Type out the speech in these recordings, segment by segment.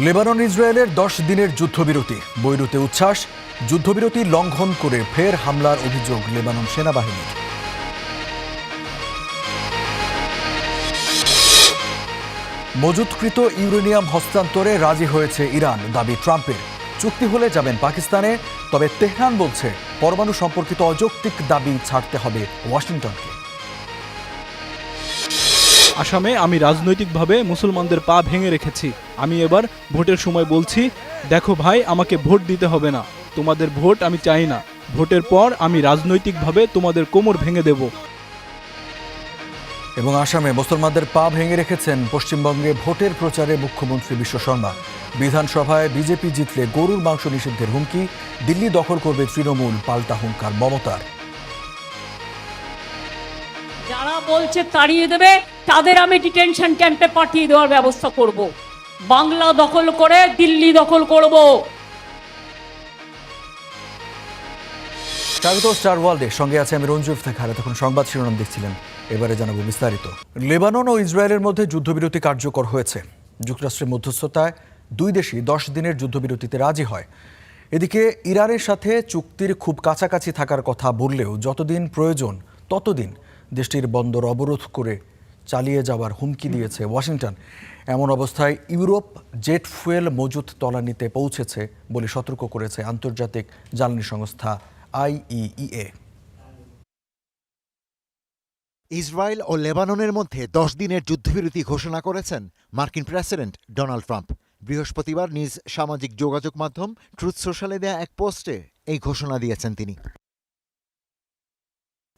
Lebanon ইসরায়েলের 10 দিনের যুদ্ধবিরতি, বৈরুতে উচ্ছ্বাস। যুদ্ধবিরতি লঙ্ঘন করে ফের হামলার অভিযোগ লেবানন সেনাবাহিনীর। মজুতকৃত ইউরেনিয়াম হস্তান্তরে রাজি হয়েছে ইরান, দাবি ট্রাম্পের। চুক্তি হলে যাবেন পাকিস্তানে, তবে তেহরান বলছে পরমাণু সম্পর্কিত অযৌক্তিক দাবি ছাড়তে হবে ওয়াশিংটনকে। আসামে আমি রাজনৈতিকভাবে মুসলমানদের পা ভেঙে রেখেছি। আমি এবার ভোটের সময় বলছি, দেখো ভাই, আমাকে ভোট দিতে হবে না, তোমাদের ভোট আমি চাই না। ভোটের পর আমি রাজনৈতিকভাবে তোমাদের কোমর ভেঙে দেব। এবং আসামে মুসলমানদের পা ভেঙে রেখেছেন পশ্চিমবঙ্গে ভোটের প্রচারে মুখ্যমন্ত্রী বিশ্ব শর্মা। বিধানসভায় বিজেপি জিতলে গরুর মাংস নিষিদ্ধের হুমকি। দিল্লি দখল করবে তৃণমূল, পাল্টা হুঙ্কার মমতার। যারা বলছে তাড়িয়ে দেবে তাদের আমি ডিটেনশন ক্যাম্পে পাঠিয়ে দেওয়ার ব্যবস্থা করব। বাংলা দখল করে দিল্লি দখল করব। স্বাগত স্টার ওয়ার্ল্ডের সঙ্গে আছে আমি রঞ্জু ইফতেখার। তখন সংবাদ শিরোনাম দেখছিলেন, এবারে জানাবো বিস্তারিত। লেবানন ও ইসরায়েলের মধ্যে যুদ্ধবিরতি কার্যকর হয়েছে। যুক্তরাষ্ট্রের মধ্যস্থতায় দুই দেশই 10 দিনের যুদ্ধবিরতিতে রাজি হয়। এদিকে ইরানের সাথে চুক্তির খুব কাছাকাছি থাকার কথা বললেও যতদিন প্রয়োজন ততদিন দেশটির বন্দর অবরোধ করে চালিয়ে যাওয়ার হুমকি দিয়েছে ওয়াশিংটন। এমন অবস্থায় ইউরোপ জেট ফুয়েল মজুত তলানিতে পৌঁছেছে বলে সতর্ক করেছে আন্তর্জাতিক জ্বালানি সংস্থা IEEA। ইসরায়েল ও লেবাননের মধ্যে 10 দিনের যুদ্ধবিরতি ঘোষণা করেছেন মার্কিন প্রেসিডেন্ট ডোনাল্ড ট্রাম্প। বৃহস্পতিবার নিজ সামাজিক যোগাযোগ মাধ্যম ট্রুথ সোশ্যালে দেয়া এক পোস্টে এই ঘোষণা দিয়েছেন তিনি।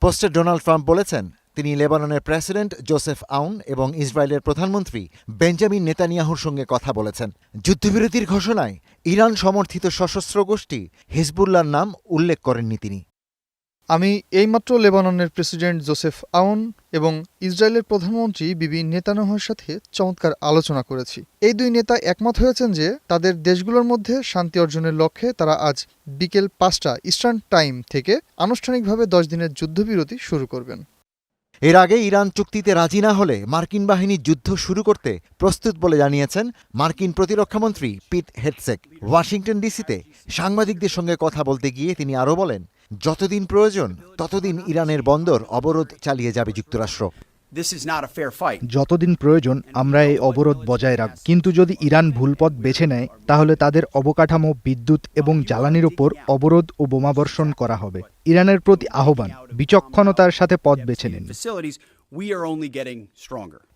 পোস্টে ডোনাল্ড ট্রাম্প বলেছেন, তিনি লেবাননের প্রেসিডেন্ট জোসেফ আউন এবং ইসরায়েলের প্রধানমন্ত্রী বেঞ্জামিন নেতানিয়াহুর সঙ্গে কথা বলেছেন। যুদ্ধবিরতির ঘোষণায় ইরান সমর্থিত সশস্ত্র গোষ্ঠী হিজবুল্লাহর নাম উল্লেখ করেননি তিনি। আমি এইমাত্র লেবাননের প্রেসিডেন্ট জোসেফ আউন এবং ইসরায়েলের প্রধানমন্ত্রী বিবি নেতানিয়াহুর সাথে চমৎকার আলোচনা করেছি। এই দুই নেতা একমত হয়েছেন যে তাদের দেশগুলোর মধ্যে শান্তি অর্জনের লক্ষ্যে তারা আজ বিকেল 5টা ইস্টার্ন টাইম থেকে আনুষ্ঠানিকভাবে 10 দিনের যুদ্ধবিরতি শুরু করবেন। এর আগে ইরান চুক্তিতে রাজি না হলে মার্কিন বাহিনী যুদ্ধ শুরু করতে প্রস্তুত বলে জানিয়েছেন মার্কিন প্রতিরক্ষামন্ত্রী পিট হেগসেক। ওয়াশিংটন ডিসিতে সাংবাদিকদের সঙ্গে কথা বলতে গিয়ে তিনি আরও বলেন, যতদিন প্রয়োজন ততদিন ইরানের বন্দর অবরোধ চালিয়ে যাবে যুক্তরাষ্ট্র। যতদিন প্রয়োজন আমরা এই অবরোধ বজায় রাখব, কিন্তু যদি ইরান ভুল পথ বেছে নেয় তাহলে তাদের অবকাঠামো, বিদ্যুৎ এবং জ্বালানির উপর অবরোধ ও বোমাবর্ষণ করা হবে। ইরানের প্রতি আহ্বান, বিচক্ষণতার সাথে পথ বেছে নিন।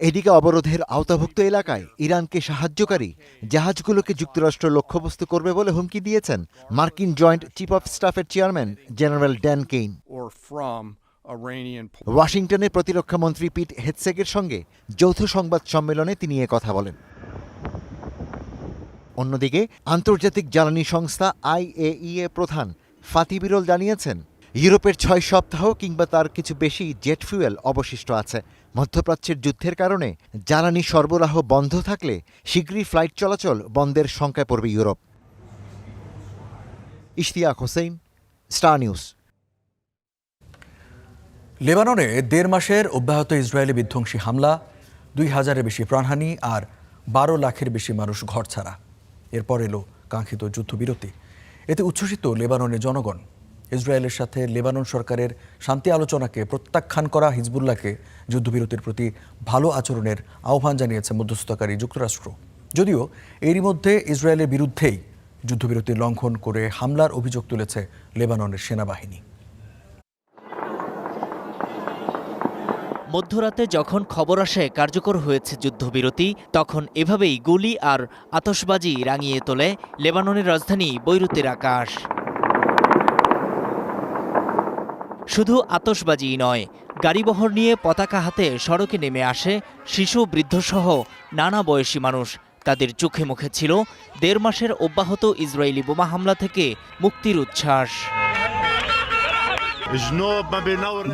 এদিকে অবরোধের আওতাভুক্ত এলাকায় ইরানকে সাহায্যকারী জাহাজগুলোকে যুক্তরাষ্ট্র লক্ষ্যবস্তু করবে বলে হুমকি দিয়েছেন মার্কিন জয়েন্ট চিফ অফ স্টাফের চেয়ারম্যান জেনারেল ড্যান কেইন। ওয়াশিংটনে প্রতিরক্ষামন্ত্রী পিট হেগসেকের সঙ্গে যৌথ সংবাদ সম্মেলনে তিনি কথা বলেন। অন্যদিকে আন্তর্জাতিক জ্বালানি সংস্থা IAEA প্রধান ফাতি বিরল জানিয়েছেন, ইউরোপের 6 সপ্তাহ কিংবা তার কিছু বেশি জেট ফুয়েল অবশিষ্ট আছে। মধ্যপ্রাচ্যের যুদ্ধের কারণে জ্বালানি সরবরাহ বন্ধ থাকলে শীঘ্রই ফ্লাইট চলাচল বন্ধের শঙ্কায় পড়বে Europe. Ishtiaq Hossain, star news. লেবাননে 1.5 মাসের অব্যাহত ইসরায়েলি বিধ্বংসী হামলা, 2000-এর বেশি প্রাণহানি আর 12 লাখের বেশি মানুষ ঘরছাড়া। এরপর এলো কাঙ্ক্ষিত যুদ্ধবিরতি। এতে উচ্ছ্বসিত লেবাননের জনগণ। ইসরায়েলের সাথে লেবানন সরকারের শান্তি আলোচনাকে প্রত্যাখ্যান করা হিজবুল্লাহকে যুদ্ধবিরতির প্রতি ভালো আচরণের আহ্বান জানিয়েছে মধ্যস্থতাকারী যুক্তরাষ্ট্র। যদিও এরই মধ্যে ইসরায়েলের বিরুদ্ধেই যুদ্ধবিরতি লঙ্ঘন করে হামলার অভিযোগ তুলেছে লেবাননের সেনাবাহিনী। মধ্যরাতে যখন খবর আসে কার্যকর হয়েছে যুদ্ধবিরতি, তখন এভাবেই গুলি আর আতশবাজি রাঙিয়ে তোলে লেবাননের রাজধানী বৈরুতের আকাশ। শুধু আতশবাজিই নয়, গাড়িবহর নিয়ে পতাকা হাতে সড়কে নেমে আসে শিশু, বৃদ্ধসহ নানা বয়সী মানুষ। তাদের চোখে মুখে ছিল 1.5 মাসের অব্যাহত ইসরায়েলি বোমা হামলা থেকে মুক্তির উচ্ছ্বাস।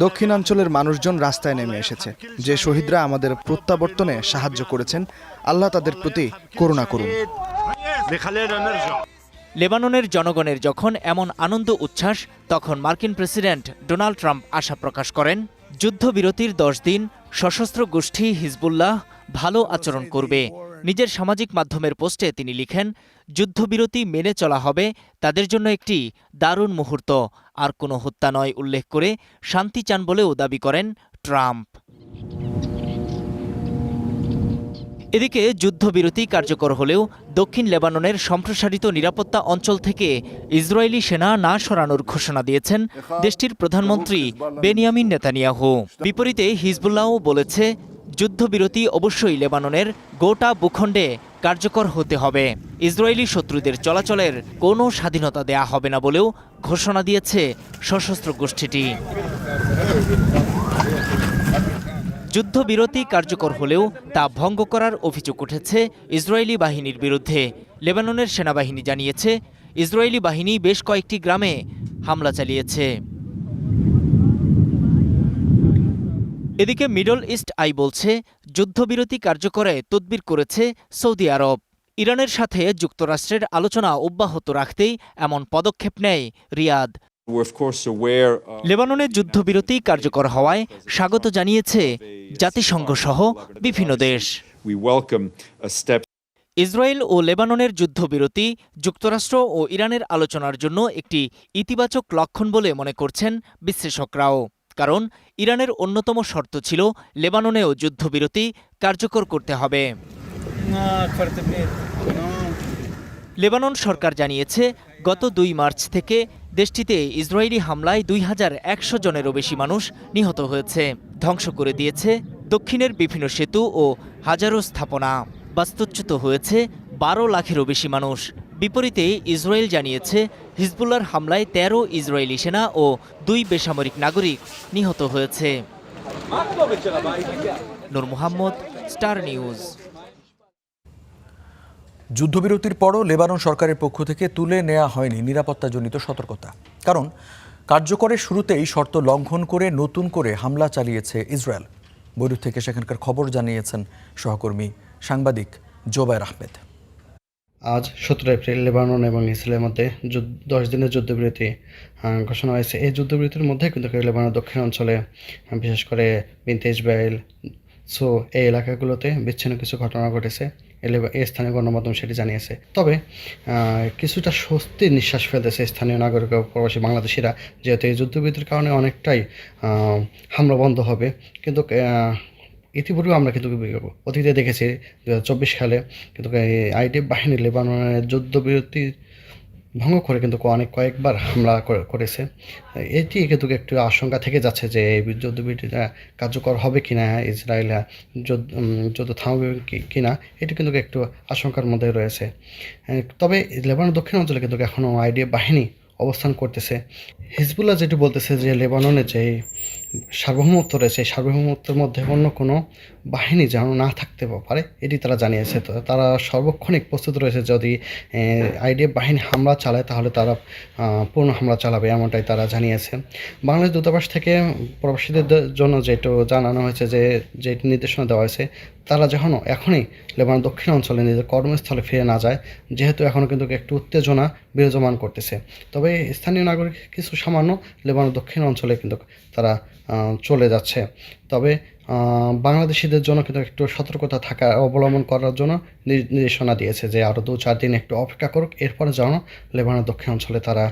দক্ষিণাঞ্চলের মানুষজন রাস্তায় নেমে এসেছে। যে শহীদরা আমাদের প্রত্যাবর্তনে সাহায্য করেছেন, আল্লাহ তাদের প্রতি করুণা করুন। লেবাননের জনগণের যখন এমন আনন্দ উচ্ছ্বাস, তখন মার্কিন প্রেসিডেন্ট ডোনাল্ড ট্রাম্প আশা প্রকাশ করেন, যুদ্ধবিরতির 10 দিন সশস্ত্র গোষ্ঠী হিজবুল্লাহ ভালো আচরণ করবে। নিজের সামাজিক মাধ্যমের পোস্টে তিনি লিখেন, যুদ্ধবিরতি মেনে চলা হবে তাদের জন্য একটি দারুণ মুহূর্ত, আর কোনো হত্যা নয় উল্লেখ করে শান্তি চান বলেও দাবি করেন ট্রাম্প। এদিকে যুদ্ধবিরতি কার্যকর হলেও দক্ষিণ লেবাননের সম্প্রসারিত নিরাপত্তা অঞ্চল থেকে ইসরায়েলি সেনা না সরানোর ঘোষণা দিয়েছেন দেশটির প্রধানমন্ত্রী বেনিয়ামিন নেতানিয়াহু। বিপরীতে হিজবুল্লাহও বলেছে, যুদ্ধবিরতি অবশ্যই লেবাননের গোটা ভূখণ্ডে কার্যকর হতে হবে। ইসরায়েলি শত্রুদের চলাচলের কোনো স্বাধীনতা দেয়া হবে না বলেও ঘোষণা দিয়েছে সশস্ত্র গোষ্ঠীটি। যুদ্ধবিরতি কার্যকর হলেও তা ভঙ্গ করার অভিযোগ উঠেছে ইসরায়েলি বাহিনীর বিরুদ্ধে। লেবাননের সেনাবাহিনী জানিয়েছে, ইসরায়েলি বাহিনী বেশ কয়েকটি গ্রামে হামলা চালিয়েছে। এদিকে মিডল ইস্ট আই বলছে, যুদ্ধবিরতি কার্যকরে তদবির করেছে সৌদি আরব। ইরানের সাথে যুক্তরাষ্ট্রের আলোচনা অব্যাহত রাখতেই এমন পদক্ষেপ নেয় রিয়াদ। লেবাননে যুদ্ধবিরতি কার্যকর হওয়ায় স্বাগত জানিয়েছে জাতিসংঘ সহ বিভিন্ন দেশ। ইসরায়েল ও লেবাননের যুদ্ধবিরতি যুক্তরাষ্ট্র ও ইরানের আলোচনার জন্য একটি ইতিবাচক লক্ষণ বলে মনে করছেন বিশ্লেষকরাও। কারণ ইরানের অন্যতম শর্ত ছিল লেবাননেও যুদ্ধবিরতি কার্যকর করতে হবে। লেবানন সরকার জানিয়েছে, গত ২ মার্চ থেকে দেশটিতে ইসরায়েলি হামলায় ২১০০ জনেরও বেশি মানুষ নিহত হয়েছে, ধ্বংস করে দিয়েছে দক্ষিণের বিভিন্ন সেতু ও হাজারো স্থাপনা, বাস্তুচ্যুত হয়েছে ১২ লাখেরও বেশি মানুষ। বিপরীতে ইসরায়েল জানিয়েছে, হিজবুল্লাহর হামলায় ১৩ ইসরায়েলি সেনা ও ২ বেসামরিক নাগরিক নিহত হয়েছে। নূর মোহাম্মদ, স্টার নিউজ। যুদ্ধবিরতির পরও লেবানন সরকারের পক্ষ থেকে তুলে নেওয়া হয়নি নিরাপত্তাজনিত সতর্কতা। কারণ কার্যকরের শুরুতেই শর্ত লঙ্ঘন করে নতুন করে হামলা চালিয়েছে ইসরায়েল। বৈরুত থেকে সেখানকার খবর জানিয়েছেন সহকর্মী সাংবাদিক জোবায়ের আহমেদ। আজ 17 এপ্রিল লেবানন এবং ইসরায়েলের মধ্যে 10 দিনের যুদ্ধবিরতি ঘোষণা হয়েছে। এই যুদ্ধবিরতির মধ্যে কিন্তু লেবাননের দক্ষিণ অঞ্চলে, বিশেষ করে বিনতে ইসরায়েল এই এলাকাগুলোতে বিচ্ছিন্ন কিছু ঘটনা ঘটেছে। এই স্থানীয় গণমাধ্যম সেটি জানিয়েছে। তবে কিছুটা স্বস্তির নিঃশ্বাস ফেলতেছে স্থানীয় নাগরিক ও প্রবাসী বাংলাদেশিরা, যেহেতু এই যুদ্ধবিরতির কারণে অনেকটাই হামলা বন্ধ হবে। কিন্তু ইতিপূর্বে আমরা কিন্তু অতীতে দেখেছি 2024 সালে কিন্তু আইডিএফ বাহিনী লেবাননের যুদ্ধবিরতি ভঙ্গ করে কিন্তু কয়েকবার হামলা করেছে। এটি কিন্তু একটু আশঙ্কা থেকে যাচ্ছে যে এই যুদ্ধবিরতিটা কার্যকর হবে কিনা, ইসরায়েল যুদ্ধ থামবে কিনা, এটি কিন্তু একটু আশঙ্কার মধ্যে রয়েছে। তবে লেবানন দক্ষিণ অঞ্চলে কিন্তু এখনও আইডিএফ বাহিনী অবস্থান করতেছে। হিজবুল্লাহ যেটি বলতেছে যে লেবাননে যে সার্বভৌমত্ব রয়েছে, এই সার্বভৌমত্বের মধ্যে অন্য কোনো বাহিনী যেন না থাকতে পারে, এটি তারা জানিয়েছে। তো তারা সর্বক্ষণিক প্রস্তুত রয়েছে, যদি আইডিএফ বাহিনী হামলা চালায় তাহলে তারা পূর্ণ হামলা চালাবে, এমনটাই তারা জানিয়েছে। বাংলাদেশ দূতাবাস থেকে প্রবাসীদের জন্য যেটা জানানো হয়েছে, যে নির্দেশনা দেওয়া হয়েছে, তারা এখনই লেবানন দক্ষিণ অঞ্চলে নিজেদের কর্মস্থলে ফিরে না যায়, যেহেতু এখনও কিন্তু একটু উত্তেজনা বিরাজমান করতেছে। তবে স্থানীয় নাগরিক কিছু সামান্য লেবানন দক্ষিণ অঞ্চলে কিন্তু তারা চলে যাচ্ছে। তবে বাংলাদেশিদের জন্য কিন্তু একটু সতর্কতা অবলম্বন করার জন্য নির্দেশনা দিয়েছে যে আরও 2-4 দিন একটু অপেক্ষা করুক, এরপরে যেন লেবাননের দক্ষিণ অঞ্চলে তারা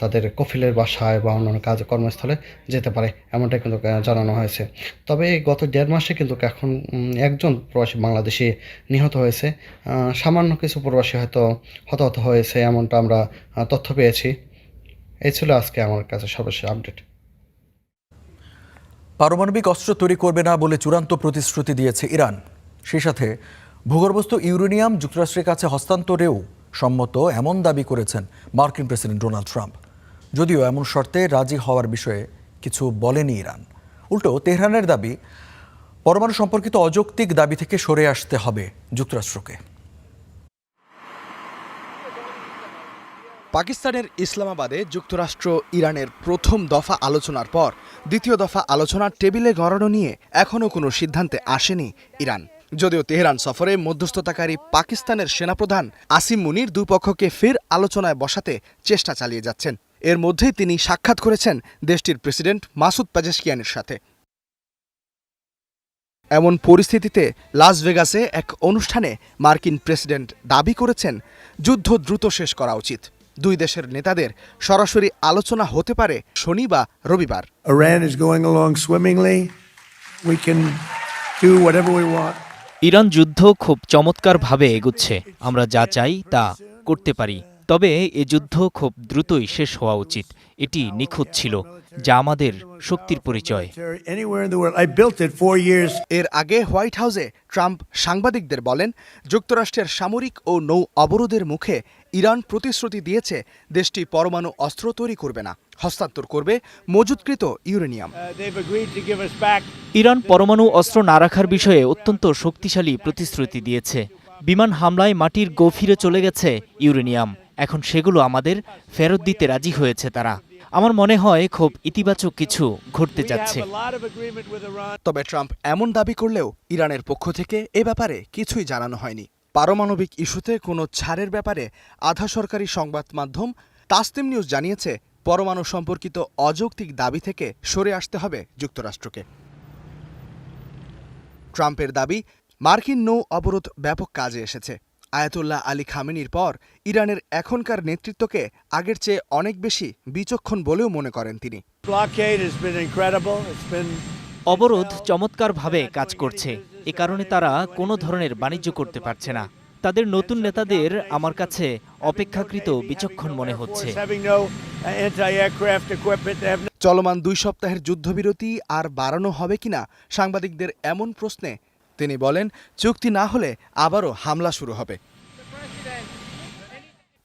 তাদের কফিলের বাসায় বা অন্যান্য কর্মস্থলে যেতে পারে, এমনটাই কিন্তু জানানো হয়েছে। তবে গত 1.5 মাসে কিন্তু এখন একজন প্রবাসী বাংলাদেশি নিহত হয়েছে, সামান্য কিছু প্রবাসী হয়তো হতাহত হয়েছে, এমনটা আমরা তথ্য পেয়েছি। এই ছিল আজকে আমার কাছে সর্বশেষ আপডেট। পারমাণবিক অস্ত্র তৈরি করবে না বলে চূড়ান্ত প্রতিশ্রুতি দিয়েছে ইরান। সেই সাথে ভূগর্ভস্থ ইউরেনিয়াম যুক্তরাষ্ট্রের কাছে হস্তান্তরেও সম্মত, এমন দাবি করেছেন মার্কিন প্রেসিডেন্ট ডোনাল্ড ট্রাম্প। যদিও এমন শর্তে রাজি হওয়ার বিষয়ে কিছু বলেনি ইরান। উল্টো তেহরানের দাবি, পরমাণু সম্পর্কিত অযৌক্তিক দাবি থেকে সরে আসতে হবে যুক্তরাষ্ট্রকে। পাকিস্তানের ইসলামাবাদে যুক্তরাষ্ট্র ইরানের প্রথম দফা আলোচনার পর দ্বিতীয় দফা আলোচনার টেবিলে গড়ানো নিয়ে এখনও কোনো সিদ্ধান্তে আসেনি ইরান। যদিও তেহরান সফরে মধ্যস্থতাকারী পাকিস্তানের সেনাপ্রধান আসিম মুনির দুই পক্ষকে ফের আলোচনায় বসাতে চেষ্টা চালিয়ে যাচ্ছেন। এর মধ্যেই তিনি সাক্ষাৎ করেছেন দেশটির প্রেসিডেন্ট মাসুদ পেজেশকিয়ানের সাথে। এমন পরিস্থিতিতে লাস ভেগাসে এক অনুষ্ঠানে মার্কিন প্রেসিডেন্ট দাবি করেছেন যুদ্ধ দ্রুত শেষ করা উচিত। দুই দেশের নেতাদের সরাসরি আলোচনা হতে পারে শনি বা রবিবার। Iran is going along swimmingly. We can do whatever we want. Iran যুদ্ধ খুব চমৎকারভাবে এগুচ্ছে। আমরা যা চাই তা করতে পারি, তবে এ যুদ্ধ খুব দ্রুতই শেষ হওয়া উচিত। এটি নিখুঁত ছিল, যা আমাদের শক্তির পরিচয়। Anywhere in the world. I built it 4 years. এর আগে হোয়াইট হাউসে ট্রাম্প সাংবাদিকদের বলেন, যুক্তরাষ্ট্রের সামরিক ও নৌ অবরোধের মুখে ইরান প্রতিশ্রুতি দিয়েছে দেশটি পরমাণু অস্ত্র তৈরি করবে না, হস্তান্তর করবে মজুতকৃত ইউরেনিয়াম। ইরান পরমাণু অস্ত্র না রাখার বিষয়ে অত্যন্ত শক্তিশালী প্রতিশ্রুতি দিয়েছে। বিমান হামলায় মাটির গভীরে চলে গেছে ইউরেনিয়াম, এখন সেগুলো আমাদের ফেরত দিতে রাজি হয়েছে তারা। আমার মনে হয় খুব ইতিবাচক কিছু ঘটতে যাচ্ছে। তবে ট্রাম্প এমন দাবি করলেও ইরানের পক্ষ থেকে এ ব্যাপারে কিছুই জানানো হয়নি। পারমাণবিক ইস্যুতে কোনো ছাড়ের ব্যাপারে আধা সরকারি সংবাদ মাধ্যম তাসনিম নিউজ জানিয়েছে, পরমাণু সম্পর্কিত অযৌক্তিক দাবি থেকে সরে আসতে হবে যুক্তরাষ্ট্রকে। ট্রাম্পের দাবি, মার্কিন নৌ অবরোধ ব্যাপক কাজে এসেছে। আয়াতুল্লাহ আলী খামেনির পর ইরানের এখনকার নেতৃত্বকে আগের চেয়ে অনেক বেশি বিচক্ষণ বলেও মনে করেন তিনি। অবরোধ চমৎকারভাবে কাজ করছে, এ কারণে তারা কোনো ধরনের বাণিজ্য করতে পারছে না। তাদের নতুন নেতাদের আমার কাছে অপেক্ষাকৃত বিচক্ষণ মনে হচ্ছে। চলমান 2 সপ্তাহের যুদ্ধবিরতি আর বাড়ানো হবে কিনা সাংবাদিকদের এমন প্রশ্নে তিনি বলেন, চুক্তি না হলে আবারও হামলা শুরু হবে।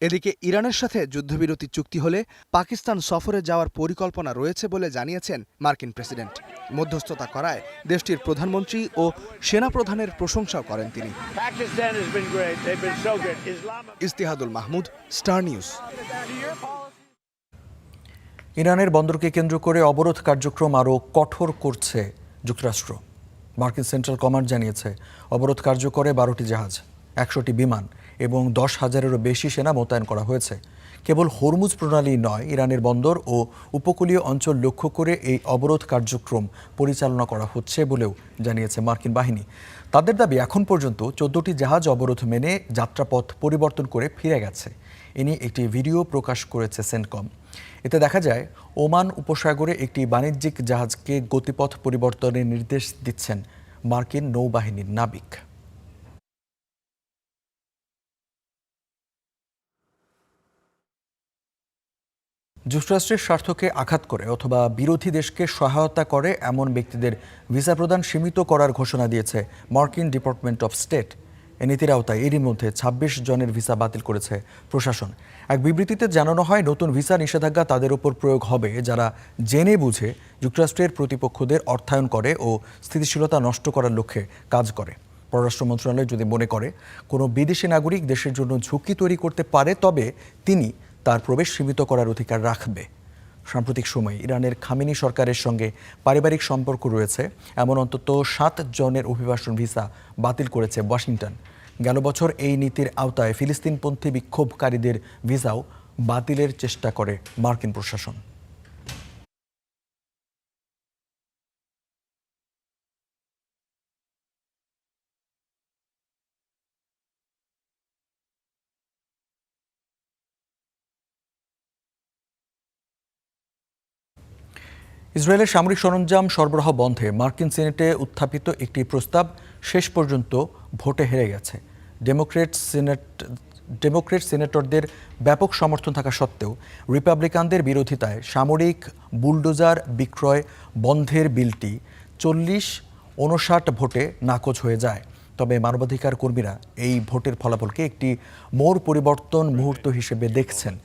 এদিকে ইরানের সাথে যুদ্ধবিরতি চুক্তি হলে পাকিস্তান সফরে যাওয়ার পরিকল্পনা রয়েছে বলে জানিয়েছেন মার্কিন প্রেসিডেন্ট। মধ্যস্থতা করায় দেশটির প্রধানমন্ত্রী ও সেনাপ্রধানের প্রশংসাও করেন তিনি। ইস্তিহাদুল মাহমুদ, স্টার নিউজ। ইরানের বন্দরকে কেন্দ্র করে অবরোধ কার্যক্রম আরও কঠোর করছে যুক্তরাষ্ট্র। মার্কিন সেন্ট্রাল কমান্ড জানিয়েছে, অবরোধ কার্যকরে 12টি জাহাজ, 100টি বিমান এবং 10,000-এরও বেশি সেনা মোতায়েন করা হয়েছে। কেবল হরমুজ প্রণালী নয়, ইরানের বন্দর ও উপকূলীয় অঞ্চল লক্ষ্য করে এই অবরোধ কার্যক্রম পরিচালনা করা হচ্ছে বলেও জানিয়েছে মার্কিন বাহিনী। তাদের দাবি, এখন পর্যন্ত 14টি জাহাজ অবরোধ মেনে যাত্রাপথ পরিবর্তন করে ফিরে গেছে। এ নিয়ে একটি ভিডিও প্রকাশ করেছে সেন্টকম। এতে দেখা যায়, ওমান উপসাগরে একটি বাণিজ্যিক জাহাজকে গতিপথ পরিবর্তনের নির্দেশ দিচ্ছেন মার্কিন নৌবাহিনীর নাবিক। যুক্তরাষ্ট্রের স্বার্থকে আঘাত করে অথবা বিরোধী দেশকে সহায়তা করে এমন ব্যক্তিদের ভিসা প্রদান সীমিত করার ঘোষণা দিয়েছে মার্কিন ডিপার্টমেন্ট অফ স্টেট। এ নীতির আওতায় এরই মধ্যে 26 জনের ভিসা বাতিল করেছে প্রশাসন। এক বিবৃতিতে জানানো হয়, নতুন ভিসা নিষেধাজ্ঞা তাদের উপর প্রয়োগ হবে যারা জেনে বুঝে যুক্তরাষ্ট্রের প্রতিপক্ষদের অর্থায়ন করে ও স্থিতিশীলতা নষ্ট করার লক্ষ্যে কাজ করে। পররাষ্ট্র মন্ত্রণালয় যদি মনে করে কোনো বিদেশি নাগরিক দেশের জন্য ঝুঁকি তৈরি করতে পারে, তবে তিনি তার প্রবেশ সীমিত করার অধিকার রাখবে। সাম্প্রতিক সময়ে ইরানের খামেনি সরকারের সঙ্গে পারিবারিক সম্পর্ক রয়েছে এমন অন্তত 7 জনের অভিবাসন ভিসা বাতিল করেছে ওয়াশিংটন। গেল বছর এই নীতির আওতায় ফিলিস্তিনপন্থী বিক্ষোভকারীদের ভিসাও বাতিলের চেষ্টা করে মার্কিন প্রশাসন। ইসরায়েলের সামরিক সরঞ্জাম সরবরাহ বন্ধে মার্কিন সিনেটে উত্থাপিত একটি প্রস্তাব শেষ পর্যন্ত ভোটে হেরে গেছে। ডেমোক্রেট সিনেটরদের ব্যাপক সমর্থন থাকা সত্ত্বেও রিপাবলিকানদের বিরোধিতায় সামরিক বুলডোজার বিক্রয় বন্ধের বিলটি 40-59 ভোটে নাকচ হয়ে যায়। তবে মানবাধিকার কর্মীরা এই ভোটের ফলাফলকে একটি মোড় পরিবর্তন মুহূর্ত হিসেবে দেখছেন।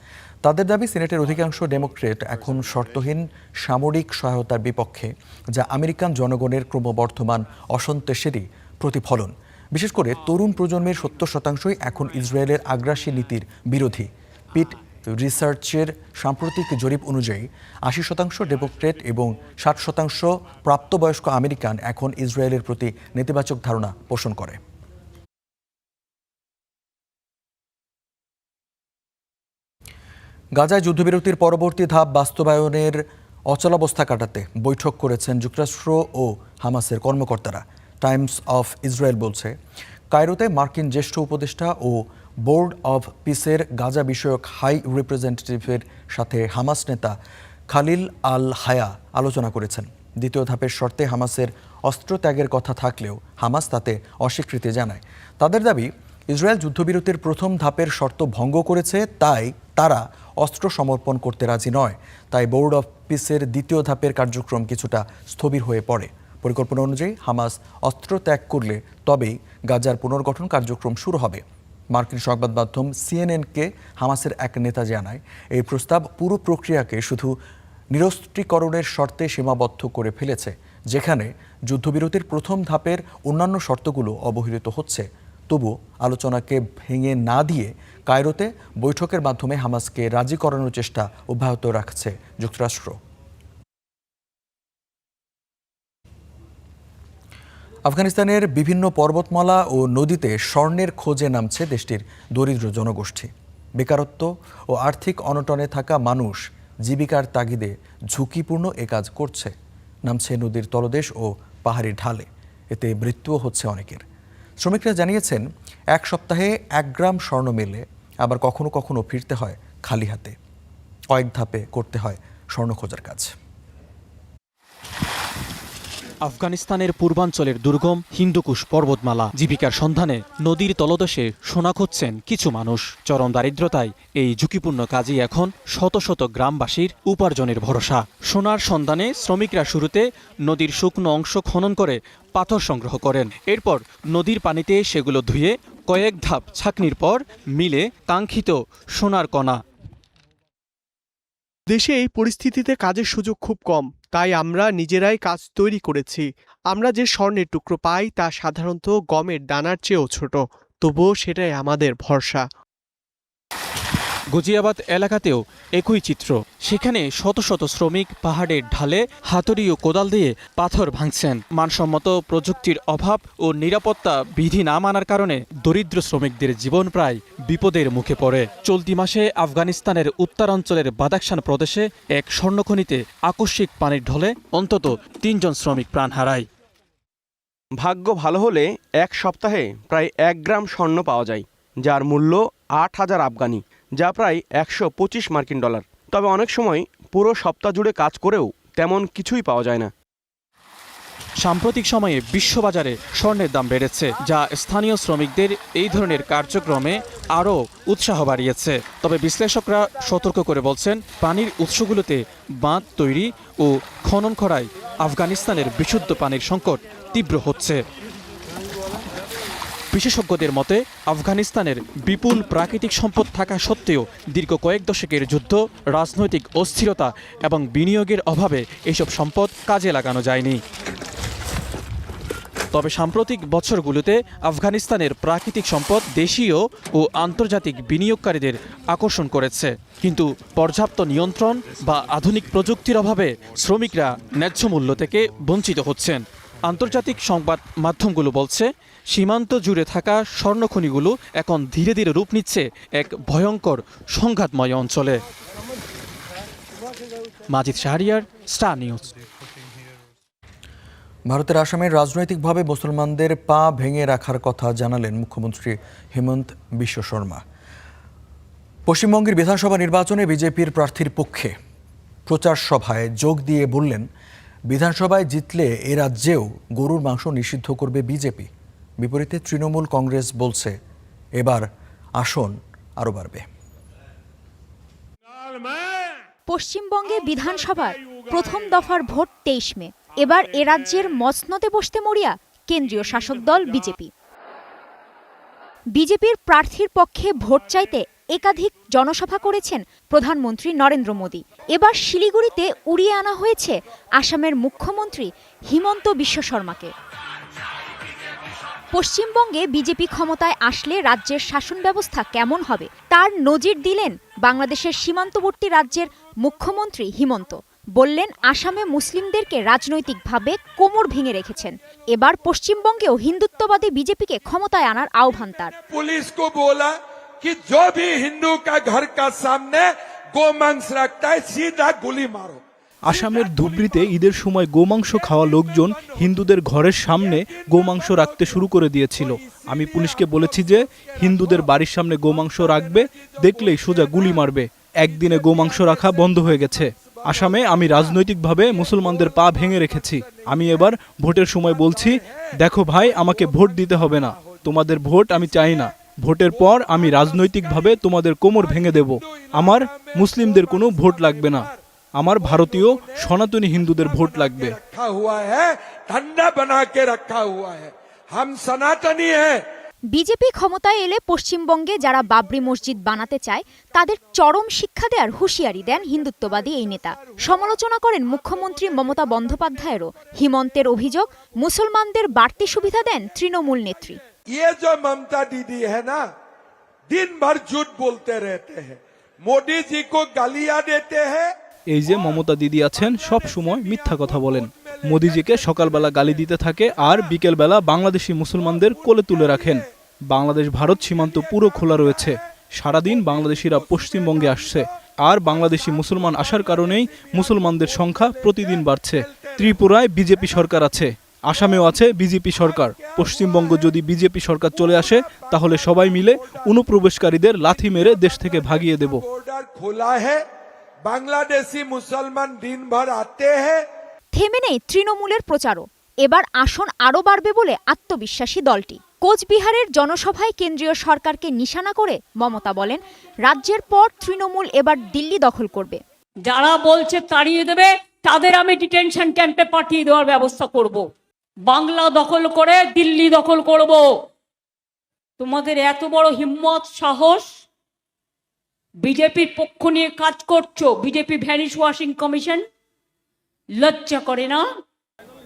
তাদের দাবি, সিনেটের অধিকাংশ ডেমোক্রেট এখন শর্তহীন সামরিক সহায়তার বিপক্ষে, যা আমেরিকান জনগণের ক্রমবর্ধমান অসন্তোষেরই প্রতিফলন। বিশেষ করে তরুণ প্রজন্মের 70% এখন ইসরায়েলের আগ্রাসী নীতির বিরোধী। পিট রিসার্চের সাম্প্রতিক জরিপ অনুযায়ী 80% ডেমোক্রেট এবং 60% প্রাপ্তবয়স্ক আমেরিকান এখন ইসরায়েলের প্রতি নেতিবাচক ধারণা পোষণ করে। গাজায় যুদ্ধবিরতির পরবর্তী ধাপ বাস্তবায়নের অচলাবস্থা কাটাতে বৈঠক করেছেন যুক্তরাষ্ট্র ও হামাসের কর্মকর্তারা। টাইমস অফ ইসরায়েল বলছে, কায়রোতে মার্কিন জ্যেষ্ঠ উপদেষ্টা ও বোর্ড অব পিসের গাজা বিষয়ক হাই রিপ্রেজেন্টেটিভের সাথে হামাস নেতা খালিল আল হায়া আলোচনা করেছেন। দ্বিতীয় ধাপের শর্তে হামাসের অস্ত্র ত্যাগের কথা থাকলেও হামাস তাতে অস্বীকৃতি জানায়। তাদের দাবি, ইসরায়েল যুদ্ধবিরতির প্রথম ধাপের শর্ত ভঙ্গ করেছে, তাই তারা অস্ত্র সমর্পণ করতে রাজি নয়। তাই বোর্ড অব পিসের দ্বিতীয় ধাপের কার্যক্রম কিছুটা স্থবির হয়ে পড়ে। পরিকল্পনা অনুযায়ী হামাস অস্ত্র ত্যাগ করলে তবেই গাজার পুনর্গঠন কার্যক্রম শুরু হবে। মার্কিন সংবাদ মাধ্যম সিএনএনকে হামাসের এক নেতা জানায়, এই প্রস্তাব পুরো প্রক্রিয়াকে শুধু নিরস্ত্রীকরণের শর্তে সীমাবদ্ধ করে ফেলেছে, যেখানে যুদ্ধবিরতির প্রথম ধাপের অন্যান্য শর্তগুলো অবহেলিত হচ্ছে। তবু আলোচনাকে ভেঙে না দিয়ে কায়রোতে বৈঠকের মাধ্যমে হামাসকে রাজি করানোর চেষ্টা অব্যাহত রাখছে যুক্তরাষ্ট্র। আফগানিস্তানের বিভিন্ন পর্বতমালা ও নদীতে স্বর্ণের খোঁজে নামছে দেশটির দরিদ্র জনগোষ্ঠী। বেকারত্ব ও আর্থিক অনটনে থাকা মানুষ জীবিকার তাগিদে ঝুঁকিপূর্ণ এ কাজ করছে, নামছে নদীর তলদেশ ও পাহাড়ি ঢালে। এতে মৃত্যুও হচ্ছে অনেকের। শ্রমিকরা জানিয়েছেন, এক সপ্তাহে 1 গ্রাম স্বর্ণ মেলে, আবার কখনো কখনো ফিরতে হয় খালি হাতে। কয়েক ধাপে করতে হয় স্বর্ণ খোঁজার কাজ। আফগানিস্তানের পূর্বাঞ্চলের দুর্গম হিন্দুকুশ পর্বতমালা, জীবিকার সন্ধানে নদীর তলদেশে সোনা খুঁজছেন কিছু মানুষ। চরম দারিদ্রতায় এই ঝুঁকিপূর্ণ কাজই এখন শত শত গ্রামবাসীর উপার্জনের ভরসা। সোনার সন্ধানে শ্রমিকরা শুরুতে নদীর শুকনো অংশ খনন করে পাথর সংগ্রহ করেন। এরপর নদীর পানিতে সেগুলো ধুয়ে কয়েক ধাপ ছাঁকনির পর মিলে কাঙ্ক্ষিত সোনার কণা। দেশে এই পরিস্থিতিতে কাজের সুযোগ খুব কম, তাই আমরা নিজেরাই কাজ তৈরি করেছি। আমরা যে স্বর্ণের টুকরো পাই তা সাধারণত গমের দানার চেয়েও ছোট, তবুও সেটাই আমাদের ভরসা। গজিয়াবাদ এলাকাতেও একই চিত্র। সেখানে শত শত শ্রমিক পাহাড়ের ঢালে হাতুড়ি ও কোদাল দিয়ে পাথর ভাঙছেন। মানসম্মত প্রযুক্তির অভাব ও নিরাপত্তা বিধি না মানার কারণে দরিদ্র শ্রমিকদের জীবন প্রায় বিপদের মুখে পড়ে। চলতি মাসে আফগানিস্তানের উত্তরাঞ্চলের বাদাখশান প্রদেশে এক স্বর্ণখনিতে আকস্মিক পানির ঢলে অন্তত 3 জন শ্রমিক প্রাণ হারায়। ভাগ্য ভালো হলে এক সপ্তাহে প্রায় 1 গ্রাম স্বর্ণ পাওয়া যায়, যার মূল্য 8,000 আফগানি, যা প্রায় 125 মার্কিন ডলার। তবে অনেক সময় পুরো সপ্তাহ জুড়ে কাজ করেও তেমন কিছুই পাওয়া যায় না। সাম্প্রতিক সময়ে বিশ্ববাজারে স্বর্ণের দাম বেড়েছে, যা স্থানীয় শ্রমিকদের এই ধরনের কার্যক্রমে আরও উৎসাহ বাড়িয়েছে। তবে বিশ্লেষকরা সতর্ক করে বলছেন, পানির উৎসগুলোতে বাঁধ তৈরি ও খনন করায় আফগানিস্তানের বিশুদ্ধ পানির সংকট তীব্র হচ্ছে। বিশেষজ্ঞদের মতে, আফগানিস্তানের বিপুল প্রাকৃতিক সম্পদ থাকা সত্ত্বেও দীর্ঘ কয়েক দশকের যুদ্ধ, রাজনৈতিক অস্থিরতা এবং বিনিয়োগের অভাবে এসব সম্পদ কাজে লাগানো যায়নি। তবে সাম্প্রতিক বছরগুলোতে আফগানিস্তানের প্রাকৃতিক সম্পদ দেশীয় ও আন্তর্জাতিক বিনিয়োগকারীদের আকর্ষণ করেছে, কিন্তু পর্যাপ্ত নিয়ন্ত্রণ বা আধুনিক প্রযুক্তির অভাবে শ্রমিকরা ন্যায্য মূল্য থেকে বঞ্চিত হচ্ছেন। আন্তর্জাতিক সংবাদ মাধ্যমগুলো বলছে, সীমান্ত জুড়ে থাকা স্বর্ণখনিগুলো এখন ধীরে ধীরে রূপ নিচ্ছে এক ভয়ঙ্কর সংঘাতময় অঞ্চলে। মাজিদ শাহরিয়ার, স্টার নিউজ। ভারতের আসামের রাজনৈতিকভাবে মুসলমানদের পা ভেঙে রাখার কথা জানালেন মুখ্যমন্ত্রী হেমন্ত বিশ্ব শর্মা। পশ্চিমবঙ্গের বিধানসভা নির্বাচনে বিজেপির প্রার্থীর পক্ষে প্রচার সভায় যোগ দিয়ে বললেন, বিধানসভায় জিতলে এ রাজ্যেও গরুর মাংস নিষিদ্ধ করবে বিজেপি। বিপরীতে তৃণমূল কংগ্রেস বলছে, এবার আসন আরও বাড়বে। পশ্চিমবঙ্গে বিধানসভার প্রথম দফার ভোট 23 মে। এবার এ রাজ্যের মসনদে বসতে মরিয়া কেন্দ্রীয় শাসক দল বিজেপি। বিজেপির প্রার্থীর পক্ষে ভোট চাইতে একাধিক জনসভা করেছেন প্রধানমন্ত্রী নরেন্দ্র মোদী। এবার শিলিগুড়িতে উড়িয়ে আনা হয়েছে আসামের মুখ্যমন্ত্রী হিমন্ত বিশ্ব শর্মাকে। পশ্চিমবঙ্গে বিজেপি ক্ষমতায় আসলে রাজ্যের শাসন ব্যবস্থা কেমন হবে তার নজির দিলেন বাংলাদেশের সীমান্তবর্তী রাজ্যের মুখ্যমন্ত্রী হিমন্ত। বললেন, আসামে মুসলিমদেরকে রাজনৈতিকভাবে কোমর ভেঙে রেখেছেন, এবার পশ্চিমবঙ্গেও হিন্দুত্ববাদী বিজেপিকে ক্ষমতায় আনার আহ্বান তার। পুলিশ কো বলা कि जो भी हिंदू का घर का सामने गोमांस रखता है सीधा गोली मारो। আসামের ধুবড়ীতে ঈদের সময় গোমাংস খাওয়া লোকজন হিন্দুদের ঘরের সামনে গোমাংস রাখতে শুরু করে দিয়েছিল। আমি পুলিশকে বলেছি যে হিন্দুদের বাড়ির সামনে গোমাংস রাখবে, দেখলেই সোজা গুলি মারবে। একদিনে গোমাংস রাখা বন্ধ হয়ে গেছে। আসামে আমি রাজনৈতিকভাবে মুসলমানদের পা ভেঙে রেখেছি। আমি এবার ভোটের সময় বলছি, দেখো ভাই, আমাকে ভোট দিতে হবে না, তোমাদের ভোট আমি চাই না। ভোটের পর আমি রাজনৈতিকভাবে তোমাদের কোমর ভেঙে দেব। আমার মুসলিমদের কোনো ভোট লাগবে না, আমার ভারতীয় সনাতনী হিন্দুদের ভোট লাগবে। বিজেপি ক্ষমতায় এলে পশ্চিমবঙ্গে যারা বাবরি মসজিদ বানাতে চায় তাদের চরম শিক্ষা দেওয়ার হুঁশিয়ারি দেন হিন্দুত্ববাদী এই নেতা। সমালোচনা করেন মুখ্যমন্ত্রী মমতা বন্দ্যোপাধ্যায়েরও। হিমন্তের অভিযোগ, মুসলমানদের বাড়তি সুবিধা দেন তৃণমূল নেত্রী। ये जो ममता दीदी है ना, दिन भर झूठ बोलते रहते हैं, मोदी जी को गालियां देते हैं। এই যে মমতা দিদি আছেন, সব সময় মিথ্যা কথা বলেন। মোদিজিকে সকালবেলা গালি দিতে থাকে আর বিকেলবেলা বাংলাদেশি মুসলমানদের কোলে তুলে রাখেন। বাংলাদেশ ভারত সীমান্ত পুরো খোলা রয়েছে, সারাদিন বাংলাদেশিরা পশ্চিমবঙ্গে আসছে, আর বাংলাদেশি মুসলমান আসার কারণেই মুসলমানদের সংখ্যা প্রতিদিন বাড়ছে। ত্রিপুরায় বিজেপি সরকার আছে, আসামেও আছে বিজেপি সরকার। পশ্চিমবঙ্গ যদি বিজেপি সরকার চলে আসে তাহলে সবাই মিলে অনুপ্রবেশকারীদের লাথি মেরে দেশ থেকে ভাগিয়ে দেব। बॉर्डर खुला है, बांग्लादेशी मुसलमान दिन भर आते हैं। থেমে নেই তৃণমূলের প্রচারও। এবার আসন আরও বাড়বে বলে আত্মবিশ্বাসী দলটি। কোচবিহারের জনসভায় কেন্দ্রীয় সরকারকে নিশানা করে মমতা বলেন, রাজ্যের পর তৃণমূল এবার দিল্লি দখল করবে। যারা বলছে তাড়িয়ে দেবে তাদের আমি ডিটেনশন ক্যাম্পে পাঠিয়ে দেওয়ার ব্যবস্থা করব। বাংলা দখল করে দিল্লি দখল করব। তোমাদের এত বড় হিম্মত, সাহস, বিজেপির পক্ষ নিয়ে কাজ করছো। বিজেপি ভ্যানিশ ওয়াশিং কমিশন লজ্জা করে না?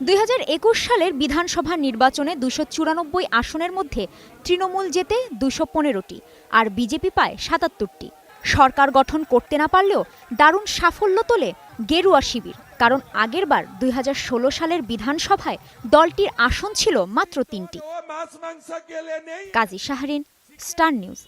2021 সালের বিধানসভা নির্বাচনে 294 আসনের মধ্যে তৃণমূল জেতে 215টি আর বিজেপি পায় 77টি। সরকার গঠন করতে না পারলেও দারুণ সাফল্য তোলে গেরুয়া শিবির, কারণ আগেরবার 2016 সালের বিধানসভায় দলটির আসন ছিল মাত্র 3টি। কাজী শাহরিন, স্টার নিউজ।